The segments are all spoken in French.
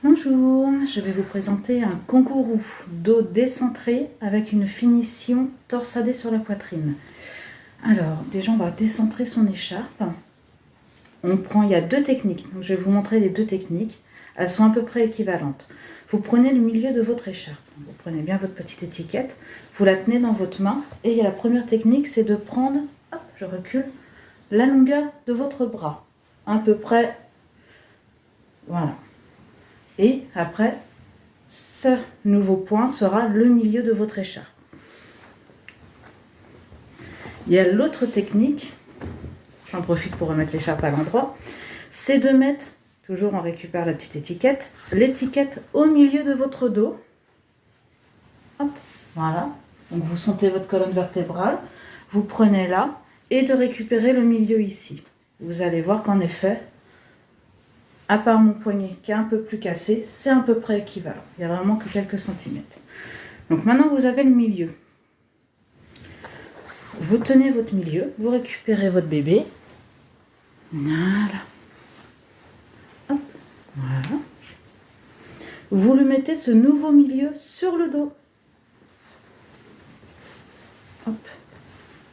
Bonjour, je vais vous présenter un kangourou dos décentré avec une finition torsadée sur la poitrine. Alors, déjà on va décentrer son écharpe. Il y a deux techniques, donc je vais vous montrer les deux techniques. Elles sont à peu près équivalentes. Vous prenez le milieu de votre écharpe, vous prenez bien votre petite étiquette, vous la tenez dans votre main et la première technique c'est de prendre, hop, je recule, la longueur de votre bras, à peu près, voilà. Et après, ce nouveau point sera le milieu de votre écharpe. Il y a l'autre technique, j'en profite pour remettre l'écharpe à l'endroit, c'est de mettre, toujours on récupère la petite étiquette, l'étiquette au milieu de votre dos. Hop, voilà. Donc vous sentez votre colonne vertébrale, vous prenez là et de récupérer le milieu ici. Vous allez voir qu'en effet, à part mon poignet qui est un peu plus cassé, c'est à peu près équivalent. Il n'y a vraiment que quelques centimètres. Donc maintenant vous avez le milieu. Vous tenez votre milieu, vous récupérez votre bébé. Voilà. Hop, voilà. Vous lui mettez ce nouveau milieu sur le dos. Hop.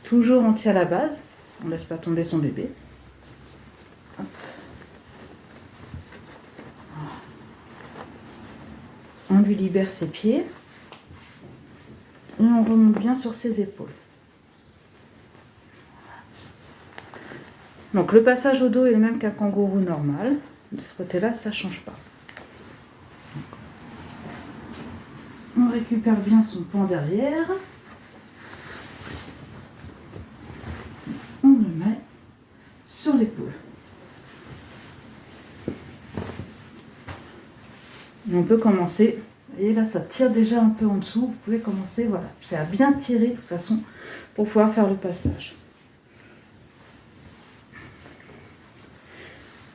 Toujours on tient à la base. On ne laisse pas tomber son bébé. Hop. On lui libère ses pieds et on remonte bien sur ses épaules. Donc le passage au dos est le même qu'un kangourou normal. De ce côté-là, ça ne change pas. On récupère bien son pan derrière. On le met sur l'épaule. Et on peut commencer, vous voyez là ça tire déjà un peu en dessous, vous pouvez commencer, voilà, c'est à bien tirer de toute façon pour pouvoir faire le passage.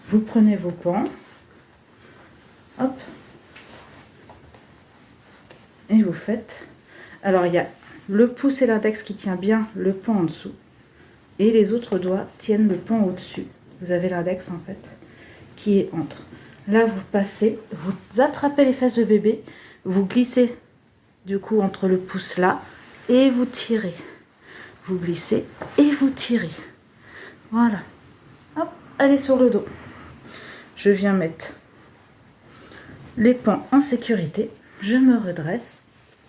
Vous prenez vos pans, hop, et vous faites, alors il y a le pouce et l'index qui tient bien le pan en dessous, et les autres doigts tiennent le pan au-dessus. Vous avez l'index en fait, qui est entre. Là, vous passez, vous attrapez les fesses de bébé, vous glissez du coup entre le pouce là et vous tirez. Vous glissez et vous tirez. Voilà. Hop, elle est sur le dos. Je viens mettre les pans en sécurité. Je me redresse.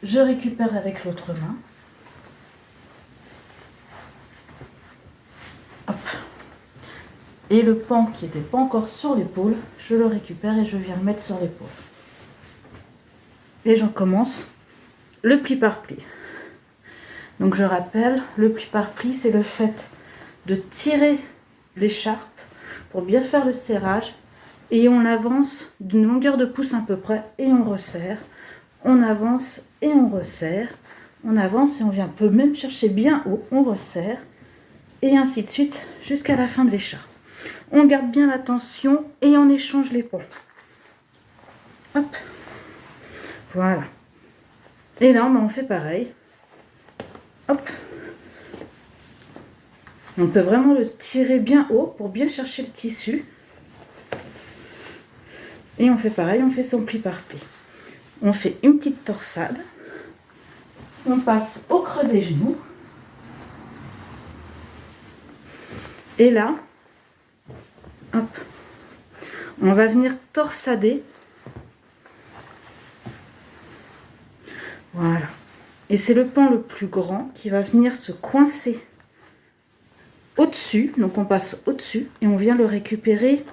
Je récupère avec l'autre main. Hop. Et le pan qui n'était pas encore sur l'épaule, je le récupère et je viens le mettre sur l'épaule. Et j'en commence le pli par pli. Donc je rappelle, le pli par pli, c'est le fait de tirer l'écharpe pour bien faire le serrage. Et on avance d'une longueur de pouce à peu près et on resserre. On avance et on resserre. On avance et on vient, peut même chercher bien haut, on resserre. Et ainsi de suite jusqu'à la fin de l'écharpe. On garde bien la tension et on échange les pans. Hop. Voilà. Et là, on fait pareil. Hop. On peut vraiment le tirer bien haut pour bien chercher le tissu. Et on fait pareil, on fait son pli par pli. On fait une petite torsade. On passe au creux des genoux. Et là, hop, on va venir torsader. Voilà. Et c'est le pan le plus grand qui va venir se coincer au-dessus. Donc on passe au-dessus et on vient le récupérer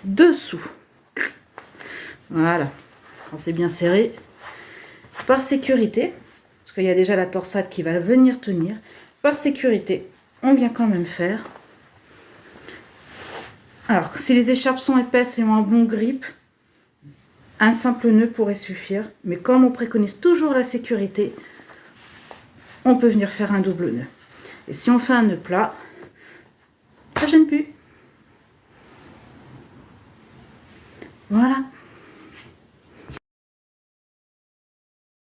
dessous. Voilà. Quand c'est bien serré, par sécurité, parce qu'il y a déjà la torsade qui va venir tenir, par sécurité, on vient quand même faire. Alors, si les écharpes sont épaisses et ont un bon grip, un simple nœud pourrait suffire. Mais comme on préconise toujours la sécurité, on peut venir faire un double nœud. Et si on fait un nœud plat, ça ne gêne plus. Voilà.